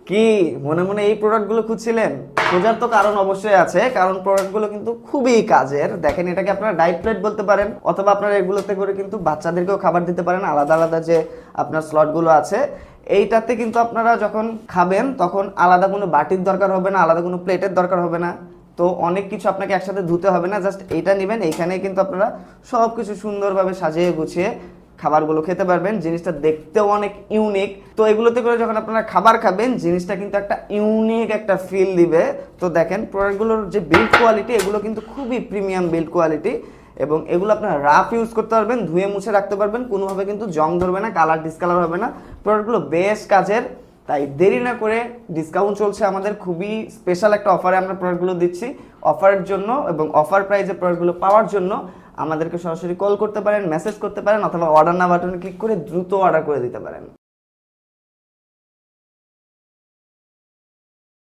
কি মনে মনে এই প্রোডাক্টগুলো খুঁজছিলেন? খোঁজার তো কারণ অবশ্যই আছে, কারণ প্রোডাক্টগুলো কিন্তু খুবই কাজের। দেখেন, এটাকে আপনারা ডায়েট প্লেট বলতে পারেন, অথবা আপনারা এগুলোতে করে কিন্তু বাচ্চাদেরকেও খাবার দিতে পারেন। আলাদা আলাদা যে আপনার স্লটগুলো আছে, এইটাতে কিন্তু আপনারা যখন খাবেন তখন আলাদা কোনো বাটির দরকার হবে না, আলাদা কোনো প্লেটের দরকার হবে না। তো অনেক কিছু আপনাকে একসাথে ধুতে হবে না, জাস্ট এইটা নেবেন। এইখানে কিন্তু আপনারা সব কিছু সুন্দরভাবে সাজিয়ে গুছিয়ে খাবারগুলো খেতে পারবেন। জিনিসটা দেখতেও অনেক ইউনিক। তো এগুলোতে করে যখন আপনারা খাবার খাবেন, জিনিসটা কিন্তু একটা ইউনিক একটা ফিল দিবে। তো দেখেন, প্রোডাক্টগুলোর যে বিল্ড কোয়ালিটি, এগুলো কিন্তু খুবই প্রিমিয়াম বিল্ড কোয়ালিটি, এবং এগুলো আপনারা রাফ ইউজ করতে পারবেন, ধুয়ে মুছে রাখতে পারবেন, কোনোভাবে কিন্তু জং ধরবে না, কালার ডিসকালার হবে না। প্রোডাক্টগুলো বেশ কাজের। তাই দেরি না করে, ডিসকাউন্ট চলছে আমাদের, খুবই স্পেশাল একটা অফারে আমরা প্রোডাক্টগুলো দিচ্ছি। অফারের জন্য এবং অফার প্রাইসে প্রোডাক্টগুলো পাওয়ার জন্য আমাদেরকে সরাসরি কল করতে পারেন, মেসেজ করতে পারেন, অথবা অর্ডার নাও বাটনে ক্লিক করে দ্রুত অর্ডার করে দিতে পারেন।